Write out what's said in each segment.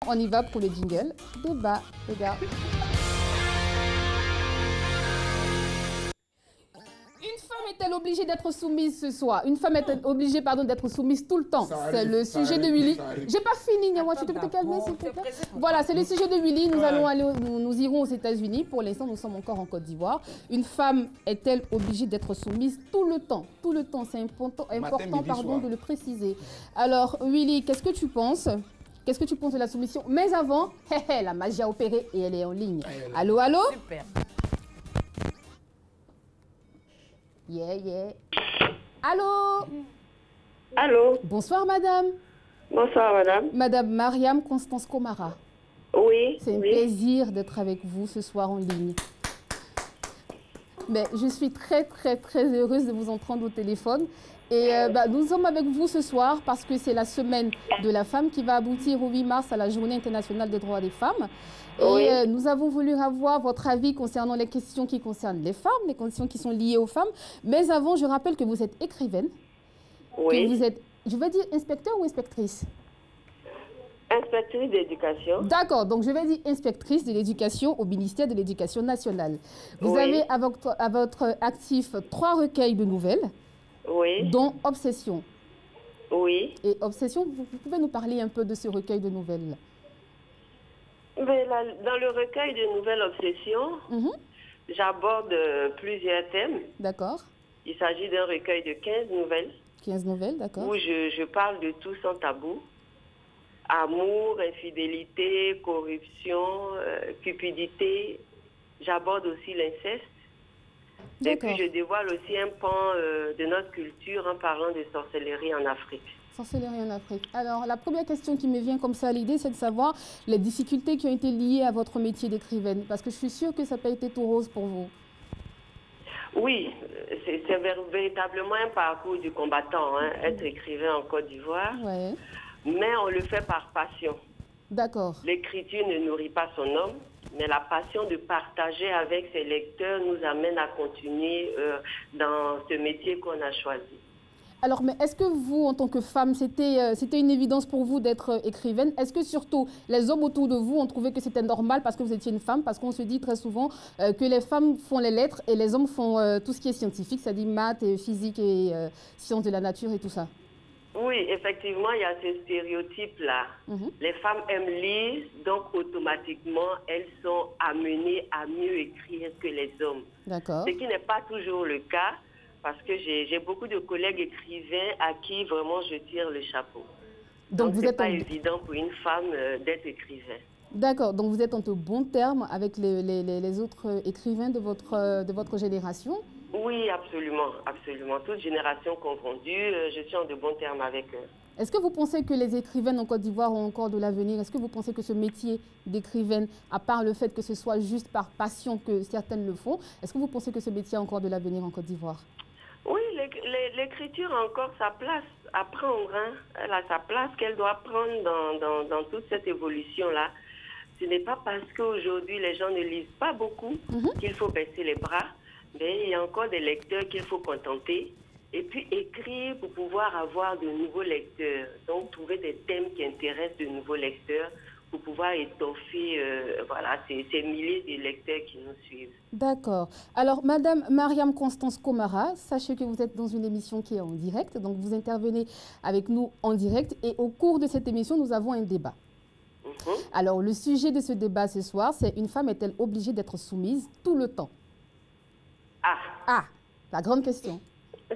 On y va pour le jingle. Débat, regarde. Une femme est-elle obligée d'être soumise ce soir? Une femme est-elle obligée, pardon, d'être soumise tout le temps? C'est le sujet de Willy. J'ai pas fini, Niawa, tu peux te calmer, s'il te plaît? Voilà, c'est le sujet de Willy. Nous irons aux États-Unis. Pour l'instant, nous sommes encore en Côte d'Ivoire. Une femme est-elle obligée d'être soumise tout le temps? Tout le temps, c'est important, pardon, de le préciser. Alors, Willy, qu'est-ce que tu penses? Qu'est-ce que tu penses de la soumission? Mais avant, la magie a opéré et elle est en ligne. Allô, allô? Super. Yeah. Allô? Allô? Bonsoir, madame. Bonsoir, madame. Madame Mariam Constance Komara. Oui. C'est un plaisir d'être avec vous ce soir en ligne. Mais je suis très heureuse de vous entendre au téléphone. Et nous sommes avec vous ce soir parce que c'est la semaine de la femme qui va aboutir au 8 mars à la Journée internationale des droits des femmes. Oui. Et nous avons voulu avoir votre avis concernant les questions qui concernent les femmes, les questions qui sont liées aux femmes. Mais avant, je rappelle que vous êtes écrivaine. Oui. Que vous êtes, je vais dire inspecteur ou inspectrice? Inspectrice d'éducation. D'accord, donc je vais dire inspectrice de l'éducation au ministère de l'Éducation nationale. Vous Oui. avez à votre actif 3 recueils de nouvelles, Oui. dont Obsession. Oui. Et Obsession, vous pouvez nous parler un peu de ce recueil de nouvelles? Mais dans le recueil de nouvelles obsessions, j'aborde plusieurs thèmes. D'accord. Il s'agit d'un recueil de 15 nouvelles. 15 nouvelles, d'accord. Où je parle de tout sans tabou. Amour, infidélité, corruption, cupidité. J'aborde aussi l'inceste. Et puis je dévoile aussi un pan de notre culture en parlant de sorcellerie en Afrique. Sorcellerie en Afrique. Alors, la première question qui me vient comme ça à l'idée, c'est de savoir les difficultés qui ont été liées à votre métier d'écrivaine. Parce que je suis sûre que ça n'a pas été tout rose pour vous. Oui, c'est véritablement un parcours du combattant, hein, être écrivain en Côte d'Ivoire. Ouais. Mais on le fait par passion. D'accord. L'écriture ne nourrit pas son homme, mais la passion de partager avec ses lecteurs nous amène à continuer dans ce métier qu'on a choisi. Alors, mais est-ce que vous, en tant que femme, c'était une évidence pour vous d'être écrivaine? Est-ce que surtout les hommes autour de vous ont trouvé que c'était normal parce que vous étiez une femme? Parce qu'on se dit très souvent que les femmes font les lettres et les hommes font tout ce qui est scientifique, c'est-à-dire maths, et physique et sciences de la nature et tout ça. Oui, effectivement, il y a ce stéréotype-là. Les femmes aiment lire, donc automatiquement, elles sont amenées à mieux écrire que les hommes. D'accord. Ce qui n'est pas toujours le cas, parce que j'ai beaucoup de collègues écrivains à qui vraiment je tire le chapeau. Donc ce n'est pas évident pour une femme d'être écrivain. D'accord, donc vous êtes en de bons termes avec les autres écrivains de votre génération? Oui, absolument, absolument. Toute génération confondue, je suis en de bons termes avec eux. Est-ce que vous pensez que les écrivaines en Côte d'Ivoire ont encore de l'avenir? Est-ce que vous pensez que ce métier d'écrivaine, à part le fait que ce soit juste par passion que certaines le font, est-ce que vous pensez que ce métier a encore de l'avenir en Côte d'Ivoire? Oui, l'écriture a encore sa place à prendre. Hein. Elle a sa place qu'elle doit prendre dans toute cette évolution-là. Ce n'est pas parce qu'aujourd'hui les gens ne lisent pas beaucoup qu'il faut baisser les bras. Mais il y a encore des lecteurs qu'il faut contenter. Et puis écrire pour pouvoir avoir de nouveaux lecteurs. Donc trouver des thèmes qui intéressent de nouveaux lecteurs pour pouvoir étoffer ces milliers de lecteurs qui nous suivent. D'accord. Alors, Madame Mariam Constance Komara, sachez que vous êtes dans une émission qui est en direct. Donc, vous intervenez avec nous en direct. Et au cours de cette émission, nous avons un débat. Alors, le sujet de ce débat ce soir, c'est: une femme est-elle obligée d'être soumise tout le temps? Ah, la grande question.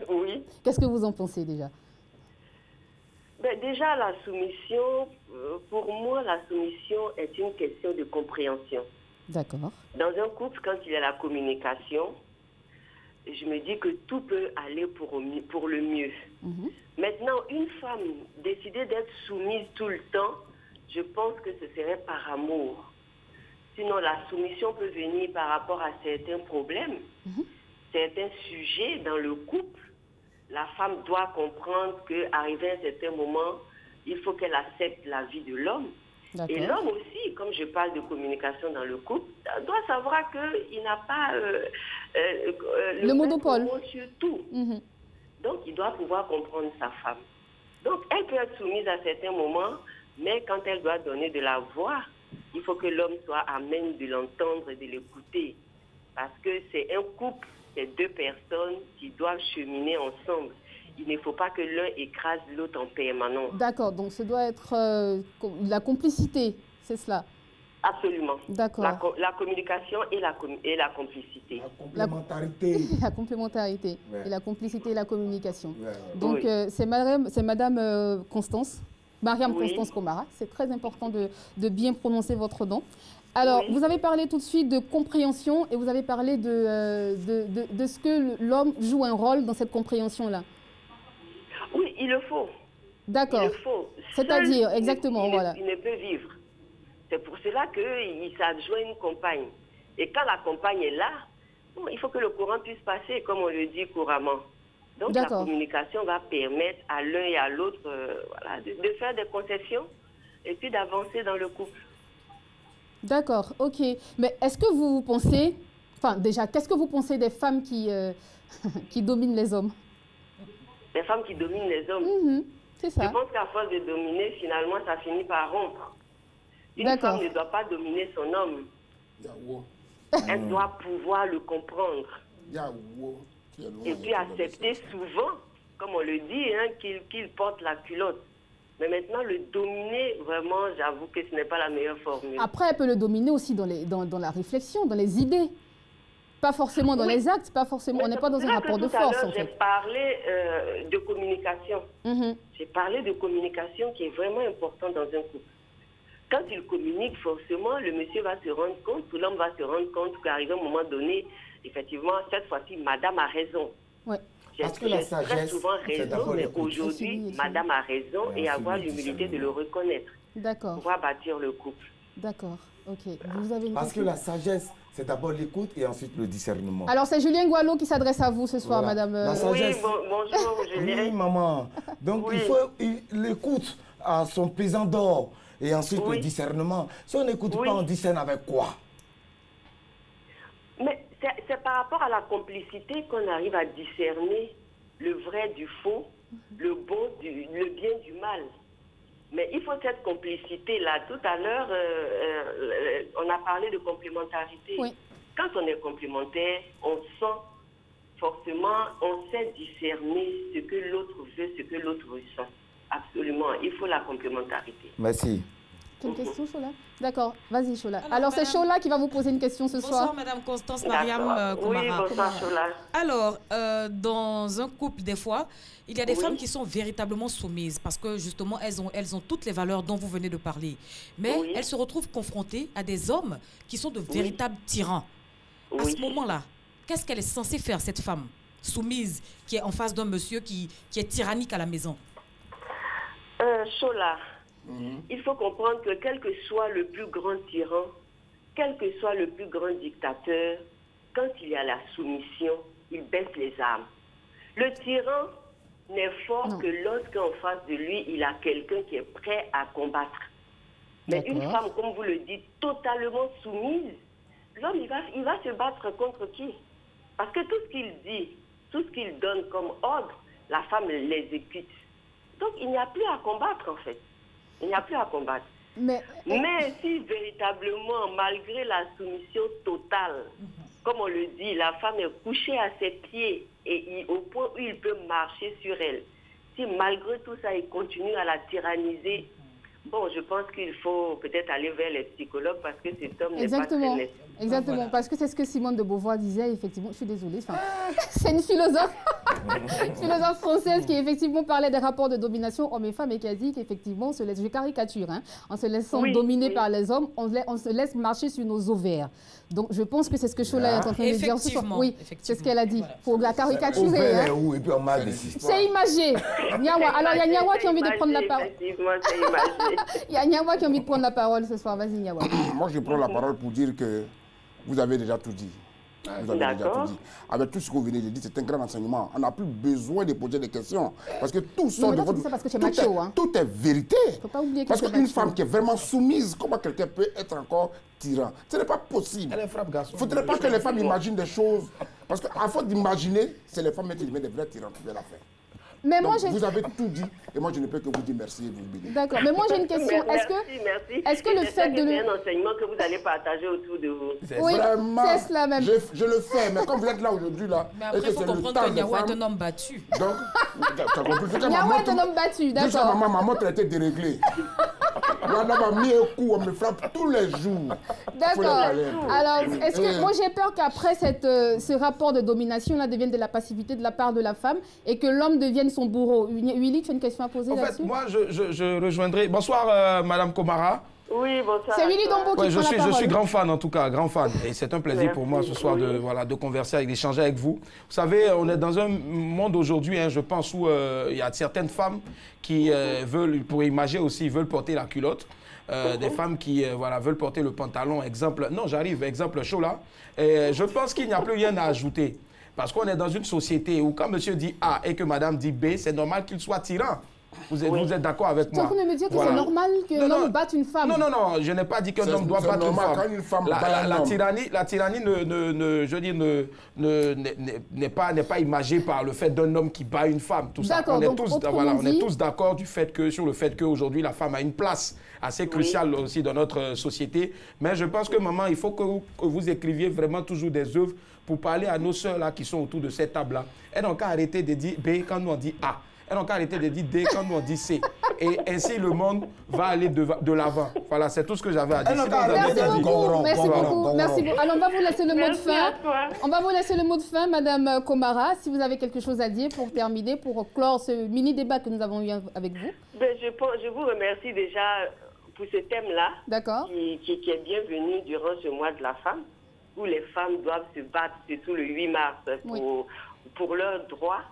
Oui. Qu'est-ce que vous en pensez déjà? Déjà, la soumission, pour moi, la soumission est une question de compréhension. D'accord. Dans un couple, quand il y a la communication, je me dis que tout peut aller pour le mieux. Maintenant, une femme décider d'être soumise tout le temps, je pense que ce serait par amour. Sinon, la soumission peut venir par rapport à certains problèmes. Certains sujets dans le couple, la femme doit comprendre qu'arrivé à un certain moment, il faut qu'elle accepte la vie de l'homme. Et l'homme aussi, comme je parle de communication dans le couple, doit savoir qu'il n'a pas le monopole sur tout. Donc, il doit pouvoir comprendre sa femme. Donc, elle peut être soumise à certains moments, Mais quand elle doit donner de la voix, il faut que l'homme soit à même de l'entendre et de l'écouter. Parce que c'est un couple, c'est deux personnes qui doivent cheminer ensemble. Il ne faut pas que l'un écrase l'autre en permanence. D'accord, donc ce doit être la complicité, c'est cela? Absolument. D'accord. La communication et la complicité. La complémentarité. La complémentarité. Ouais. Et la complicité et la communication. Ouais. Donc, Oui. c'est Madame Constance, Mariam Oui. Constance Komara. C'est très important de bien prononcer votre nom. Alors, Oui. vous avez parlé tout de suite de compréhension et vous avez parlé de ce que l'homme joue un rôle dans cette compréhension-là. Oui, il le faut. D'accord. Il le faut. C'est-à-dire, Seul, exactement, voilà. Il ne peut vivre. C'est pour cela qu'il s'adjoint une compagne. Et quand la compagne est là, bon, il faut que le courant puisse passer, comme on le dit couramment. Donc la communication va permettre à l'un et à l'autre voilà, de faire des concessions et puis d'avancer dans le couple. D'accord, ok. Mais est-ce que vous pensez, enfin déjà, qu'est-ce que vous pensez des femmes qui dominent les hommes? Les femmes qui dominent les hommes. C'est ça. Je pense qu'à force de dominer, finalement, ça finit par rompre. Une femme ne doit pas dominer son homme. Elle doit pouvoir le comprendre. Et puis accepter souvent, comme on le dit, hein, qu'il porte la culotte. Mais maintenant, le dominer, vraiment, j'avoue que ce n'est pas la meilleure formule. Après, elle peut le dominer aussi dans la réflexion, dans les idées. Pas forcément dans les actes, pas forcément. On n'est pas dans un rapport de force, en fait. J'ai parlé de communication. J'ai parlé de communication qui est vraiment important dans un couple. Quand il communique, forcément, le monsieur va se rendre compte, ou l'homme va se rendre compte qu'arrivé à un moment donné, effectivement, cette fois-ci, madame a raison. Ouais. Parce que la sagesse, très souvent raison, mais aujourd'hui, madame a raison et avoir l'humilité de le reconnaître. D'accord. Pour pouvoir bâtir le couple. D'accord, ok. Vous avez une Parce que la sagesse, c'est d'abord l'écoute et ensuite le discernement. Alors, c'est Julien Gualo qui s'adresse à vous ce soir, madame. La sagesse. Oui, bonjour, Julien. Oui, maman. Donc, il faut l'écoute à son pesant d'or et ensuite le discernement. Si on n'écoute pas, on discerne avec quoi? Mais c'est par rapport à la complicité qu'on arrive à discerner le vrai du faux, le bon, le bien du mal. Mais il faut cette complicité-là. Tout à l'heure, on a parlé de complémentarité. Oui. Quand on est complémentaire, on sent forcément, on sait discerner ce que l'autre veut, ce que l'autre ressent. Absolument, il faut la complémentarité. Merci. Quelle question, Chola? D'accord, vas-y, Chola. Alors c'est Chola qui va vous poser une question ce soir. Bonsoir, Madame Constance Mariam Komara. Oui, bonsoir, Chola. Alors, dans un couple, des fois, il y a des femmes qui sont véritablement soumises parce que, justement, elles ont toutes les valeurs dont vous venez de parler. Mais elles se retrouvent confrontées à des hommes qui sont de véritables tyrans. À ce moment-là, qu'est-ce qu'elle est censée faire, cette femme soumise qui est en face d'un monsieur qui est tyrannique à la maison? Chola, il faut comprendre que quel que soit le plus grand tyran, quel que soit le plus grand dictateur, quand il y a la soumission, il baisse les armes. Le tyran n'est fort que lorsqu'en face de lui, il a quelqu'un qui est prêt à combattre. Mais une femme, comme vous le dites, totalement soumise, l'homme, il va se battre contre qui? Parce que tout ce qu'il dit, tout ce qu'il donne comme ordre, la femme l'exécute. Donc, il n'y a plus à combattre, en fait. Il n'y a plus à combattre. Mais si véritablement, malgré la soumission totale, comme on le dit, la femme est couchée à ses pieds et au point où il peut marcher sur elle, si malgré tout ça, il continue à la tyranniser, bon, je pense qu'il faut peut-être aller vers les psychologues parce que cet homme n'est pas très net. Exactement, voilà. Parce que c'est ce que Simone de Beauvoir disait, effectivement. Je suis désolée, c'est une philosophe, française qui effectivement parlait des rapports de domination hommes et femmes et qui a dit qu'effectivement, je caricature, hein, en se laissant dominer par les hommes, on se laisse marcher sur nos ovaires. Donc je pense que c'est ce que Chola est en train de dire ce soir. Oui, c'est ce qu'elle a dit. Il faut la caricaturer. Hein. Et puis on m'a dit. C'est imagé. Nyawa. Alors il y a Nyawa qui a envie de prendre la parole. Il y a Nyawa qui a envie de prendre la parole ce soir. Vas-y, Nyawa. Moi, je prends la parole pour dire que vous avez déjà tout dit. Vous avez déjà tout dit. Avec tout ce que vous venez de dire, c'est un grand enseignement. On n'a plus besoin de poser des questions. Parce que tout sort de votre... Parce que c'est macho, hein. Tout est vérité. Faut pas oublier que parce qu'une femme qui est vraiment soumise, comment quelqu'un peut être encore tyran? Ce n'est pas possible. Elle est frappe garçon. Il ne faudrait pas que les femmes imaginent des choses. Parce qu'à force d'imaginer, c'est les femmes qui mettent des vrais tyrans qui viennent la faire. Mais moi, vous avez tout dit et moi je ne peux que vous dire merci et vous bénir. D'accord, mais moi j'ai une question. Est-ce que le fait de... C'est un enseignement que vous allez partager autour de vous. Oui, vraiment, c'est cela même. Je le fais, mais comme vous êtes là aujourd'hui, là... Mais après, il faut comprendre que Niawa est un homme battu. Donc, tu as compris. Niawa est un homme battu, d'accord. Maman traitait déréglée. Là, on m'a mis un coup, on me frappe tous les jours. D'accord. Alors, est-ce que moi j'ai peur qu'après ce rapport de domination là devienne de la passivité de la part de la femme et que l'homme devienne son bourreau? Willy, tu as une question à poser là-dessus? En fait, moi, je rejoindrai... Bonsoir, Madame Komara. Oui, bonsoir. C'est Willy Dombo qui prend la parole. Je suis grand fan, en tout cas, grand fan. Et c'est un plaisir pour moi ce soir de converser, d'échanger avec vous. Vous savez, on est dans un monde aujourd'hui, je pense, où il y a certaines femmes qui veulent, pour imager aussi, veulent porter la culotte. Des femmes qui veulent porter le pantalon. Exemple, non, j'arrive, exemple chaud là. Et je pense qu'il n'y a plus rien à ajouter. Parce qu'on est dans une société où quand monsieur dit A et que madame dit B, c'est normal qu'il soit tyran. Vous êtes d'accord avec moi? Tu es en train de me dire que c'est normal qu'un homme batte une femme? Non, je n'ai pas dit qu'un homme doit battre une femme. La tyrannie n'est pas imagée par le fait d'un homme qui bat une femme. Tout ça. On est tous d'accord sur le fait qu'aujourd'hui la femme a une place assez cruciale aussi dans notre société. Mais je pense que maman, il faut que vous écriviez vraiment toujours des œuvres pour parler à nos sœurs là qui sont autour de cette table-là. Elles n'ont qu'à arrêter de dire B quand nous on dit A. Elles n'ont qu'à arrêter de dire D quand nous on dit C. Et ainsi le monde va aller de l'avant. Voilà, c'est tout ce que j'avais à dire. Merci beaucoup. Merci beaucoup. Alors on va vous laisser le mot de fin. On va vous laisser le mot de fin, Madame Komara, si vous avez quelque chose à dire pour terminer, pour clore ce mini débat que nous avons eu avec vous. Je vous remercie déjà pour ce thème-là. D'accord. Qui est bienvenu durant ce mois de la femme, où les femmes doivent se battre, surtout le 8 mars, pour leurs droits.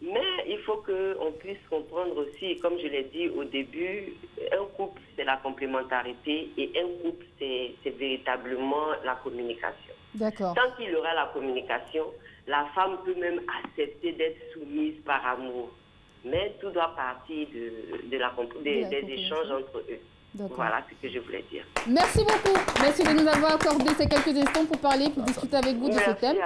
Mais il faut qu'on puisse comprendre aussi, comme je l'ai dit au début, un couple, c'est la complémentarité et un couple, c'est véritablement la communication. D'accord. Tant qu'il y aura la communication, la femme peut même accepter d'être soumise par amour. Mais tout doit partir des échanges entre eux. Voilà ce que je voulais dire. Merci beaucoup. Merci de nous avoir accordé ces quelques instants pour parler, pour discuter avec vous de ce thème.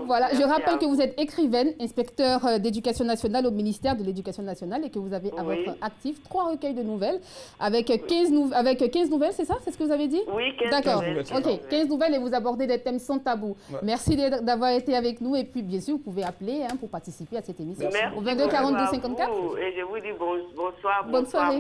Voilà, je rappelle que vous êtes écrivaine, inspecteur d'éducation nationale au ministère de l'Éducation nationale et que vous avez à votre actif 3 recueils de nouvelles avec 15 nouvelles, c'est ça? C'est ce que vous avez dit? Oui, 15 D'accord. nouvelles. Ok, 15 nouvelles et vous abordez des thèmes sans tabou. Ouais. Merci d'avoir été avec nous et puis bien sûr, vous pouvez appeler pour participer à cette émission. Merci. Au 22 42 54. Et je vous dis bonsoir, bonsoir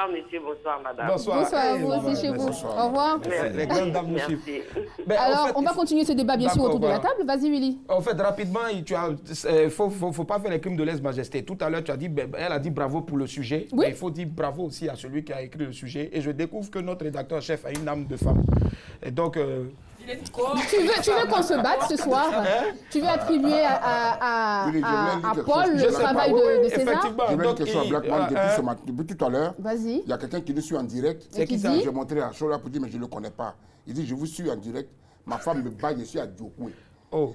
monsieur, bonsoir madame. Bonsoir à vous aussi chez vous. Au revoir. Les grandes dames nous suivent. Alors, on va continuer ce débat bien sûr autour de la table. Vas-y, Willy. En fait, rapidement, il ne faut pas faire les crimes de lèse-majesté. Tout à l'heure, tu as dit, elle a dit bravo pour le sujet. Oui. Mais il faut dire bravo aussi à celui qui a écrit le sujet. Et je découvre que notre rédacteur-chef a une âme de femme. Et donc... Tu veux qu'on se batte ce soir? Tu veux attribuer à Paul le travail de César? Effectivement. J'ai une question à Blackman depuis tout à l'heure. Vas-y. Il y a quelqu'un qui nous suit en direct. C'est qui ça? J'ai montré à Chola pour dire, mais je ne le connais pas. Il dit, je vous suis en direct. Ma femme me bat, je suis à Djokwe. Oh.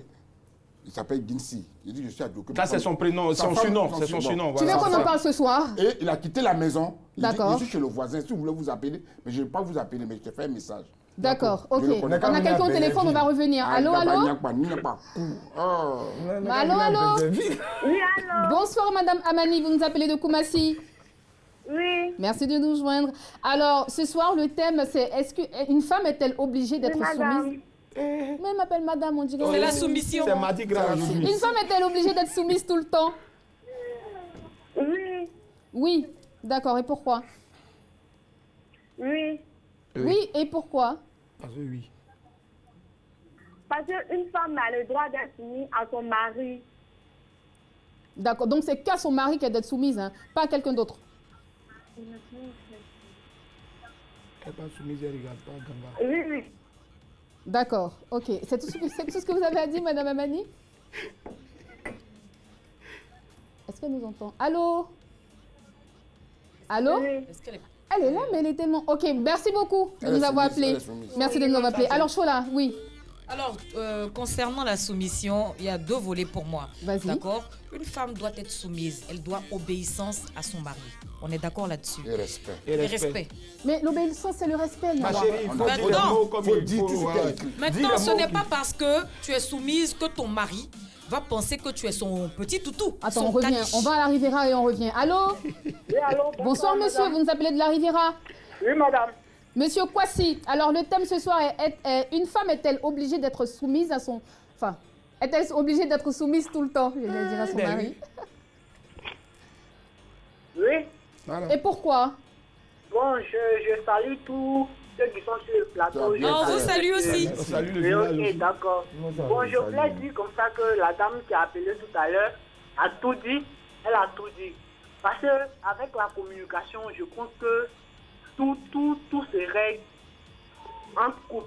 Il s'appelle Ginsi. Il dit, je suis à Djokwe. Ça, c'est son prénom, son surnom. C'est son surnom. Tu veux qu'on en parle ce soir? Et il a quitté la maison. D'accord. Je suis chez le voisin. Si vous voulez vous appeler, mais je ne vais pas vous appeler, mais je te fais un message. D'accord, ok. On a quelqu'un au téléphone, on va revenir. Allô? Allô? Oui, allô? Bonsoir, Madame Amani, vous nous appelez de Koumassi? Oui. Merci de nous joindre. Alors, ce soir, le thème, c'est est-ce qu'une femme est-elle obligée d'être soumise? Mais elle m'appelle Madame, on dirait. C'est la soumission. C'est Mardi Gras. Une femme est-elle obligée d'être soumise tout le temps? Oui. Oui, d'accord. Et pourquoi? Oui. Oui, et pourquoi? Parce que oui. Parce qu'une femme a le droit d'être soumise à son mari. D'accord, donc c'est qu'à son mari qu'elle doit être soumise, pas à quelqu'un d'autre. Elle n'est pas soumise, elle ne regarde pas Ganga. Oui. D'accord, ok. C'est tout ce que vous avez à dire, Madame Amani? Est-ce qu'elle nous entend? Allô? Allô? Oui. Elle est là, mais elle est tellement... Ok, merci beaucoup de nous avoir appelés. Merci de nous avoir appelés. Alors, Chola, oui. Alors, concernant la soumission, il y a 2 volets pour moi. Vas-y. D'accord? Une femme doit être soumise. Elle doit obéissance à son mari. On est d'accord là-dessus. Et respect. Et respect. Mais l'obéissance, c'est le respect. Ma chérie, il faut dire le mot comme il faut. Maintenant, ce n'est pas parce que tu es soumise que ton mari va penser que tu es son petit toutou. Attends, on revient. On va à la Riviera et on revient. Allô? Oui, allô. Bonsoir, monsieur. Vous nous appelez de la Riviera? Oui, madame. Monsieur Kwasi, alors le thème ce soir est une femme est-elle obligée d'être soumise à son... Enfin, est-elle obligée d'être soumise tout le temps, je vais dire à son mari? Oui. Et pourquoi? Bon, je salue tous ceux qui sont sur le plateau. On vous salue aussi. On salue le Oui, village. ok, d'accord. Bon, je voulais dire comme ça que la dame qui a appelé tout à l'heure a tout dit. Elle a tout dit. Parce que avec la communication, je pense que tout se règle entre couples.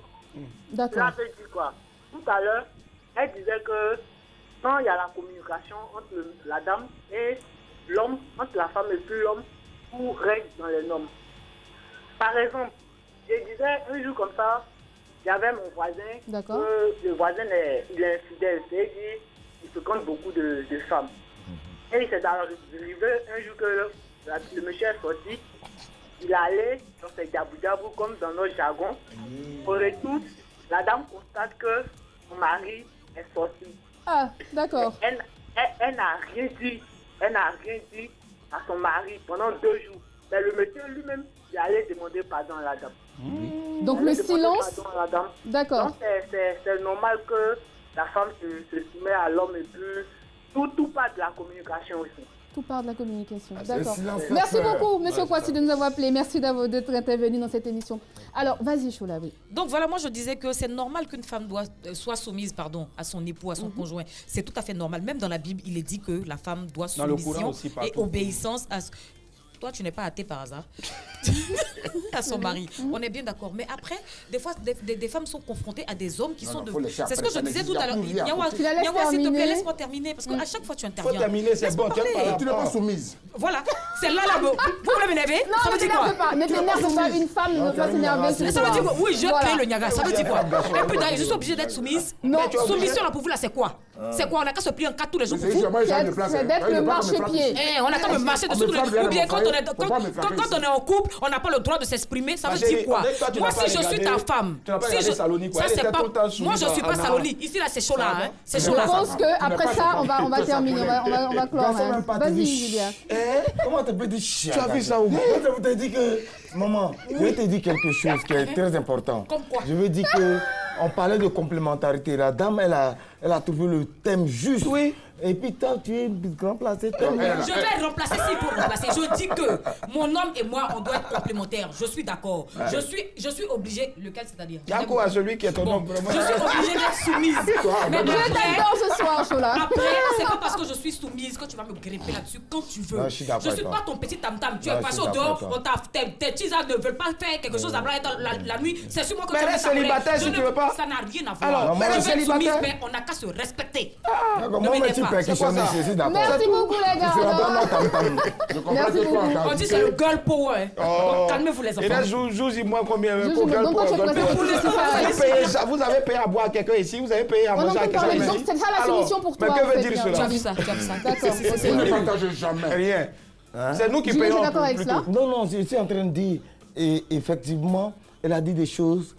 D'accord. Là, veut dire quoi? Tout à l'heure, elle disait que quand il y a la communication entre la dame et l'homme, entre la femme et puis l'homme, tout règle dans les normes. Par exemple, je disais un jour comme ça, il y avait mon voisin, que le voisin il est infidèle, c'est-à-dire il fréquente beaucoup de femmes. Et il s'est arrivé un jour que le monsieur est sorti, il est allé dans ses diabou-diabou comme dans notre jargon. Au retour, la dame constate que son mari est sorti. Ah, d'accord. Elle n'a rien dit. Elle n'a rien dit à son mari pendant 2 jours. Mais le monsieur lui-même, il allait demander pardon à la dame. Donc le silence. D'accord. Donc c'est normal que la femme se soumet à l'homme et puis tout part de la communication aussi. Tout part de la communication. D'accord. Merci beaucoup, monsieur Kwasi, de nous avoir appelé. Merci d'être intervenu dans cette émission. Alors, vas-y, Chola, oui. Donc voilà, moi je disais que c'est normal qu'une femme soit soumise à son époux, à son conjoint. C'est tout à fait normal. Même dans la Bible, il est dit que la femme doit soumission et obéissance à... Toi, tu n'es pas athée par hasard. À son mari. On est bien d'accord. Mais après, des fois, des femmes sont confrontées à des hommes qui sont de... C'est ce que je disais tout à l'heure. Nyawa, s'il te plaît, laisse-moi terminer. Parce qu'à chaque fois, tu interviens. Faut terminer, c'est bon. Tu n'es pas soumise. Voilà. Celle-là, vous voulez m'énerver? Non, ne t'énerve pas. Ne t'énerve pas. Une femme ne doit pas s'énerver. Ça veut dire quoi? Oui, je crée le Niaga. Ça veut dire quoi? Et puis, je suis obligée d'être soumise. Non. Soumission, là, pour vous, là, c'est quoi? C'est quoi? On n'a qu'à se plier en 4 tous les jours pour vous? C'est d'être le marchepied. On n'a qu'à me marcher dessus. Ou bien quand on est en couple, on n'a pas le droit de s'exprimer. Ça veut dire quoi? Moi, si je suis ta femme, ça c'est pas. Moi, je ne suis pas Saloni. Ici, là, c'est chaud là. C'est chaud là. Je pense qu'après ça, on va terminer. On va clore. Vas-y, Julia. Comment tu peux dire chien? Tu as vu ça où? Je te dis que, maman, je vais te dire quelque chose qui est très important. Comme quoi? Je veux dire que on parlait de complémentarité. La dame, elle a trouvé le thème juste. Oui. Et puis toi, tu es remplacé. Je vais remplacer s'il faut remplacer. Je dis que mon homme et moi, on doit être complémentaires. Je suis d'accord. Je suis obligée. Lequel, c'est-à-dire? Yako à celui qui est ton homme. Je suis obligée d'être soumise. Mais je t'adore ce soir, Chola. Après, c'est pas parce que je suis soumise que tu vas me gripper là-dessus quand tu veux. Je suis pas ton petit tam-tam. Tu es passé au dehors, tes tisas ne veulent pas faire quelque chose à la nuit. C'est sur moi que tu es célibataire si tu veux pas. Ça n'a rien à voir. Alors, je vais être soumise, mais on n'a qu'à se respecter. Ne m'énerve pas. Merci beaucoup, les gars. Merci beaucoup. On dit c'est le girl power. Calmez-vous, les enfants. Et là, dis-moi combien. Vous avez payé à boire à quelqu'un ici, vous avez payé à manger à quelqu'un ici. Donc, c'est ça la solution pour toi. Mais que veut dire cela? Tu as vu ça. D'accord. Vous ne partagez jamais. Rien. C'est nous qui payons. D'accord avec cela? Non, je suis en train de dire, et effectivement, elle a dit des choses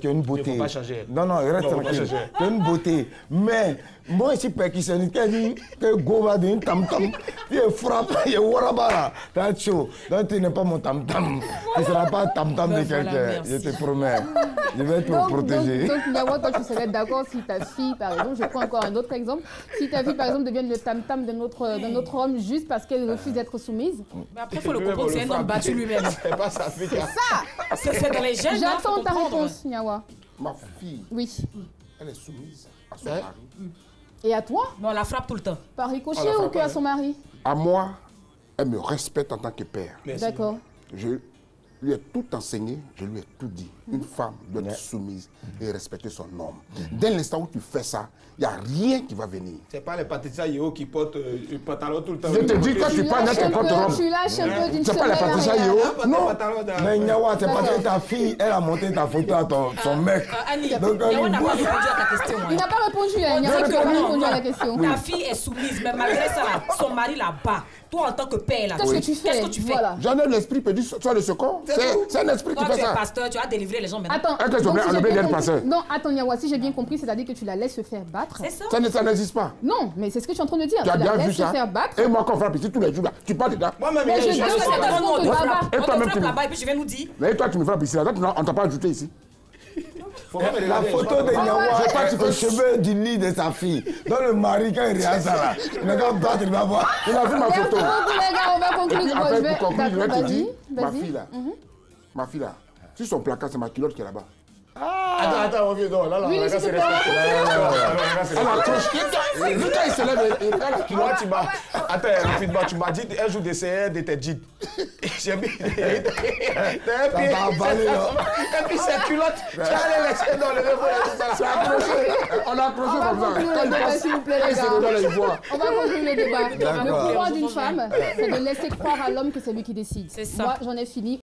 qui ont une beauté. Il ne faut pas changer. Non, reste tranquille. Qui ont une beauté. Mais moi, je suis percussionniste. Qui a dit que Go va donner tam-tam. Tu es frappé, il est warabara. Tu es chaud. Donc, tu n'es pas mon tam-tam. Tu ne seras pas tam-tam de quelqu'un. Je te promets. Je vais te protéger. Donc, Nyawa, toi, tu serais d'accord si ta fille, par exemple, je prends encore un autre exemple, si ta fille, par exemple, devienne le tam-tam de notre homme juste parce qu'elle refuse d'être soumise? Mais après, il faut le comprendre, c'est un homme battu lui-même. C'est pas sa fille. C'est ça. C'est dans les gènes. J'attends ta réponse, Nyawa. Ma fille, oui, elle est soumise à son mari. Et à toi? Mais on la frappe tout le temps. Par ricochet ou qu'à son mari? À moi, elle me respecte en tant que père. D'accord. Je lui ai tout enseigné, je lui ai tout dit. Une femme doit être soumise et respecter son homme. Dès l'instant où tu fais ça, il n'y a rien qui va venir. C'est pas les Patricia Yeo qui portent le pantalon tout le temps. Je te dis, quand tu parles d'un pantalon. Tu lâches un peu d'une C'est pas les Patricia Yeo. Non, mais Nyawa, c'est parce que ta fille, elle a monté ta photo à son mec. Annie, Nyawa n'a pas répondu à ta question. Il n'a pas répondu, Nyawa n'a pas répondu à la question. Ta fille est soumise, mais malgré ça, son mari la bat. Toi, en tant que père, là, qu'est-ce que tu fais? Qu'est-ce que tu fais? J'en ai l'esprit perdu sur le secours. C'est un esprit qui fait ça. Toi, tu es pasteur, tu as délivré les gens maintenant. Attends, pasteur. Non, attends, Niawa, si j'ai bien compris, c'est-à-dire que tu la laisses se faire battre. C'est ça. Ça n'existe pas. Non, mais c'est ce que je suis en train de dire. Tu as la bien vu laisses se ça. faire battre. Et moi, quand on frappe ici tous les jours, là, tu parles dedans. Moi-même, Mais je je demande qu'on te bat. Et toi-même, tu là-bas et puis je vais nous dire. Mais toi, tu me frappes ici. Là, on t'a pas ajouté ici. La photo de Niawa, c'est le cheveu du lit de sa fille. Dans le mari, quand il regarde ça là, le gars battre, il va voir. Il a vu ma photo. Les gars, on va conclure. Pour conclure, je vais te dire, Vas-y. ma fille là, sur son placard, c'est ma culotte qui est là-bas. Attends, reviens donc. Là, Oui, là, s'il te c'est plaît. Elle accroche. Vu quand il se lève, il regarde la Tu vois, culotte. Attends, rapidement, tu m'as dit un jour d'essayer de tes jeans. J'ai mis. Et puis cette culotte, tu allais laisser dans le réveil. C'est accroché. On a accroché comme ça. Quand il passe, s'il vous plaît, les il se gars. redonne, il voit. On va conclure le débat. D'accord. Le pouvoir d'une femme, c'est de laisser croire à l'homme que c'est lui qui décide. C'est ça. Moi, j'en ai fini.